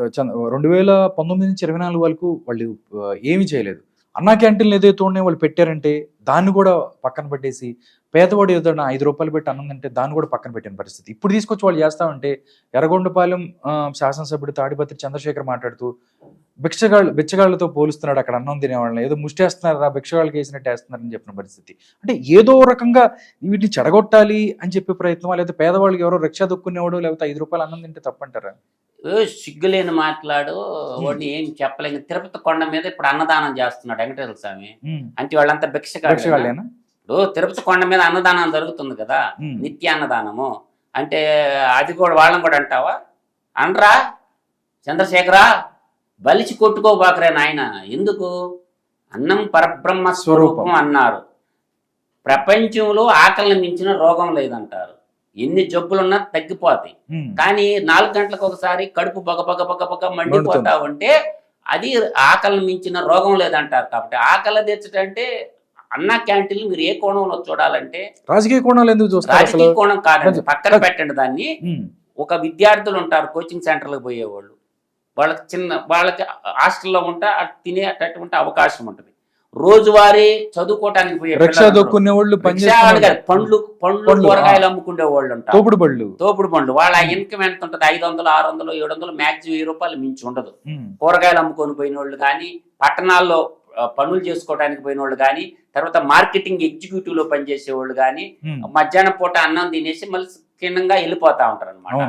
2019-24 వరకు వాళ్ళు ఏమి చేయలేదు. అన్నా క్యాంటీన్‌లు ఏదైతే ఉన్నాయో వాళ్ళు పెట్టారంటే దాన్ని కూడా పక్కన పెట్టేసి, పేదవాడు ఏదైనా రూ. 5 పెట్టి అన్నం తింటే దాన్ని కూడా పక్కన పెట్టిన పరిస్థితి. ఇప్పుడు తీసుకొచ్చి వాళ్ళు చేస్తామంటే ఎర్రగొండపాలెం శాసనసభ్యుడు తాడిపత్రి చంద్రశేఖర్ మాట్లాడుతూ బిచ్చగాళ్ళతో పోలుస్తున్నాడు అక్కడ అన్నం తినేవాళ్ళని. ఏదో ముష్టేస్తున్నారా బిచ్చగాళ్ళకి వేసినట్టు వేస్తున్నారని చెప్పిన పరిస్థితి. అంటే ఏదో రకంగా వీటిని చెడగొట్టాలి అని చెప్పే ప్రయత్నం, లేదా పేదవాళ్ళకి ఎవరో రిక్షా దొక్కునేవాడు లేకపోతే రూ. 5 అన్నం తింటే తప్పంటారా? సిగ్గులేని మాట్లాడు వాడిని ఏం చెప్పలేక తిరుపతి కొండ మీద ఇప్పుడు అన్నదానం చేస్తున్నాడు వెంకటేశ్వర స్వామి. అంటే వాళ్ళంతా భిక్షగాళ్ళేనా? ఇప్పుడు తిరుపతి కొండ మీద అన్నదానం జరుగుతుంది కదా, నిత్య అన్నదానము. అంటే అది కూడా వాళ్ళని కూడా అంటావా? అనరా చంద్రశేఖరా, బలిచి కొట్టుకోబాకరే నాయన. ఎందుకు? అన్నం పరబ్రహ్మ స్వరూపం అన్నారు. ప్రపంచంలో ఆకలిని మించిన రోగం లేదంటారు. ఎన్ని జబ్బులున్నా తగ్గిపోతాయి. కానీ 4 గంటలకు ఒకసారి కడుపు బగ మండిపోతా ఉంటే అది ఆకలిని మించిన రోగం లేదంటారు. కాబట్టి ఆకలి తెచ్చటంటే అన్న క్యాంటీన్లు మీరు ఏ కోణంలో చూడాలంటే రాజకీయ కోణంలో ఎందుకు చూస్తారు? రాజకీయ కోణం కాదండి, పక్కన పెట్టండి దాన్ని. ఒక విద్యార్థులు ఉంటారు కోచింగ్ సెంటర్లకు పోయేవాళ్ళు, వాళ్ళకి హాస్టల్లో ఉంటే తినే అటువంటి అవకాశం ఉంటుంది. రోజువారీ చదువుకోవటానికి పోయే పండ్లు కూరగాయలు అమ్ముకునే వాళ్ళు ఉంటారు, తోపుడు పండ్లు. వాళ్ళ ఇన్కమ్ ఎంత ఉంటుంది? 500, 600, 700, మాక్సిమం ₹1000 మించి ఉండదు. కూరగాయలు అమ్ముకొని పోయిన వాళ్ళు కానీ, పట్టణాల్లో పనులు చేసుకోవడానికి పోయిన వాళ్ళు కానీ, తర్వాత మార్కెటింగ్ ఎగ్జిక్యూటివ్ లో పనిచేసే వాళ్ళు కానీ, మధ్యాహ్నం పూట అన్నం తినేసి మళ్ళీ కిందంగా వెళ్ళిపోతా ఉంటారు అనమాట.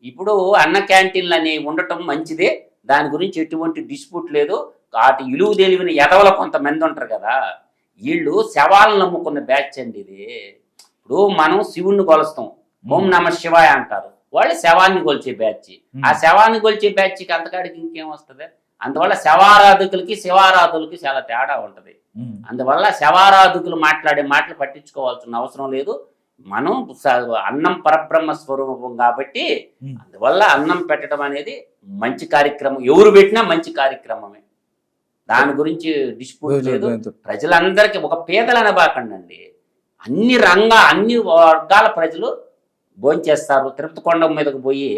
ఇప్పుడు అన్న క్యాంటీన్లు అనేవి ఉండటం మంచిదే, దాని గురించి ఎటువంటి డిస్ప్యూట్ లేదు. వాటి ఇలువ తెలివిన ఎదవల కొంతమంది ఉంటారు కదా, వీళ్ళు శవాలను నమ్ముకున్న బ్యాచ్ అండి ఇది. ఇప్పుడు మనం శివుణ్ణి కొలుస్తాం, ఓం నమ శివాయ అంటారు, వాళ్ళు శవాన్ని కొలిచే బ్యాచ్. ఆ శవాన్ని కొలిచే బ్యాచ్కి అంతకాడికి ఇంకేం వస్తుంది? అందువల్ల శవారాధకులకి శివారాధులకి చాలా తేడా ఉంటది. అందువల్ల శవారాధకులు మాట్లాడే మాటలు పట్టించుకోవాల్సిన అవసరం లేదు. మనం అన్నం పరబ్రహ్మ స్వరూపం కాబట్టి అందువల్ల అన్నం పెట్టడం అనేది మంచి కార్యక్రమం. ఎవరు పెట్టినా మంచి కార్యక్రమమే, దాని గురించి డిస్ప్యూట్ లేదు. ప్రజలందరికీ ఒక పేదలు అనబాకండి, అన్ని వర్గాల ప్రజలు భోంచేస్తారు. తిరుపతి కొండ మీదకు పోయి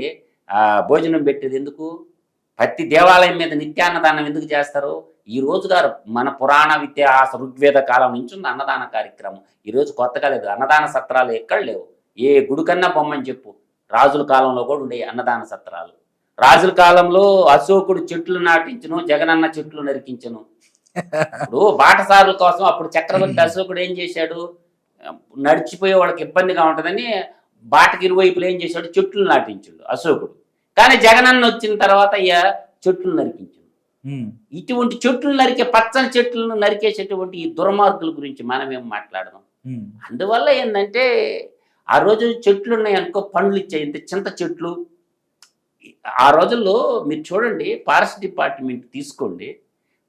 భోజనం పెట్టేది ఎందుకు? ప్రతి దేవాలయం మీద నిత్యాన్నదానం ఎందుకు చేస్తారు? ఈ రోజుగారు మన పురాణ ఇతిహాస ఋగ్వేద కాలం నుంచి ఉంది అన్నదాన కార్యక్రమం. ఈరోజు కొత్తగా లేదు. అన్నదాన సత్రాలు ఎక్కడ లేవు. ఏ గుడికన్నా బొమ్మని చెప్పు. రాజుల కాలంలో కూడా ఉండే అన్నదాన సత్రాలు. రాజుల కాలంలో అశోకుడు చెట్లు నాటించను, జగనన్న చెట్లు నరికించను. ఇప్పుడు బాటసారుల కోసం అప్పుడు చక్రవర్తి అశోకుడు ఏం చేశాడు? నడిచిపోయే వాళ్ళకి ఇబ్బందిగా ఉంటుందని బాటకి ఇరువైపులు ఏం చేశాడు? చెట్లు నాటించాడు అశోకుడు. కానీ జగనన్న వచ్చిన తర్వాత అయ్యా చెట్లు నరికించాడు. ఇటువంటి చెట్లు నరికే, పచ్చని చెట్లను నరికేసేటువంటి ఈ దుర్మార్గుల గురించి మనం ఏం మాట్లాడదాం? అందువల్ల ఏంటంటే ఆ రోజు చెట్లు ఉన్నాయి అనుకో, పండ్లు ఇచ్చాయి. ఇంత చింత చెట్లు ఆ రోజుల్లో మీరు చూడండి. ఫారెస్ట్ డిపార్ట్మెంట్ తీసుకోండి,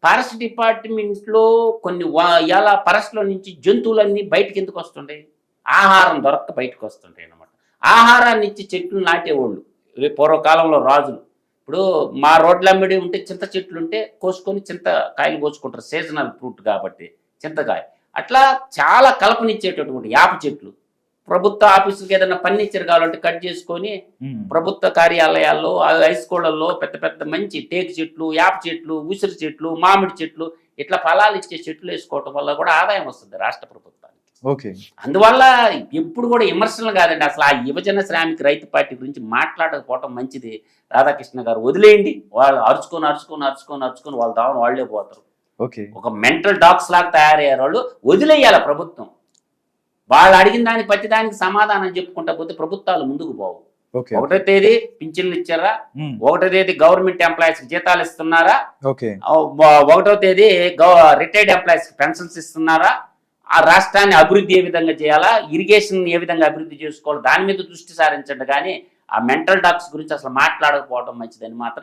ఫారెస్ట్ డిపార్ట్మెంట్లో కొన్ని ఫారెస్ట్లో నుంచి జంతువులన్నీ బయటకు ఎందుకు వస్తుంటాయి? ఆహారం దొరక్క బయటకు వస్తుంటాయి అన్నమాట. ఆహారాన్ని ఇచ్చి చెట్లు నాటేవాళ్ళు పూర్వకాలంలో రాజులు. ఇప్పుడు మా రోడ్లమ్మడి ఉంటే చింత చెట్లు ఉంటే కోసుకొని చింతకాయలు కోసుకుంటారు, సీజనల్ ఫ్రూట్ కాబట్టి చింతకాయ. అట్లా చాలా కల్పనిచ్చేటటువంటి యాప చెట్లు. ప్రభుత్వ ఆఫీసులకు ఏదైనా ఫర్నిచర్ కావాలంటే కట్ చేసుకొని ప్రభుత్వ కార్యాలయాల్లో, హై స్కూళ్ళల్లో పెద్ద మంచి టేకు చెట్లు, యాప చెట్లు, ఉసిరి చెట్లు, మామిడి చెట్లు, ఇట్లా ఫలాలు ఇచ్చే చెట్లు వేసుకోవటం వల్ల కూడా ఆదాయం వస్తుంది రాష్ట్ర ప్రభుత్వానికి. అందువల్ల ఎప్పుడు కూడా విమర్శలు కాదండి. అసలు ఆ యువజన శ్రామిక రైతు పార్టీ గురించి మాట్లాడకపోవటం మంచిది. రాధాకృష్ణ గారు వదిలేయండి, వాళ్ళు అరుచుకొని వాళ్ళ దావన వాళ్లే పోతారు. ఒక మెంటల్ డాగ్స్ లాగా తయారయ్యారు వాళ్ళు. వదిలేయాల ప్రభుత్వం. వాళ్ళు అడిగిన దానికి ప్రతి దానికి సమాధానం చెప్పుకుంటా పోతే ప్రభుత్వాలు ముందుకు పోవు. 1వ తేదీ పింఛన్లు ఇచ్చారా? 1వ తేదీ గవర్నమెంట్ ఎంప్లాయీస్ కి జీతాలు ఇస్తున్నారా? 1వ తేదీ రిటైర్డ్ ఎంప్లాయీస్ కి పెన్షన్స్ ఇస్తున్నారా? ఆ రాష్ట్రాన్ని అభివృద్ధి ఏ విధంగా చేయాలా, ఇరిగేషన్ ఏ విధంగా అభివృద్ధి చేసుకోవాలి, దాని మీద దృష్టి సారించండి. కానీ ఆ మెంటల్ డాక్స్ గురించి అసలు మాట్లాడకపోవడం మంచిదని మాత్రం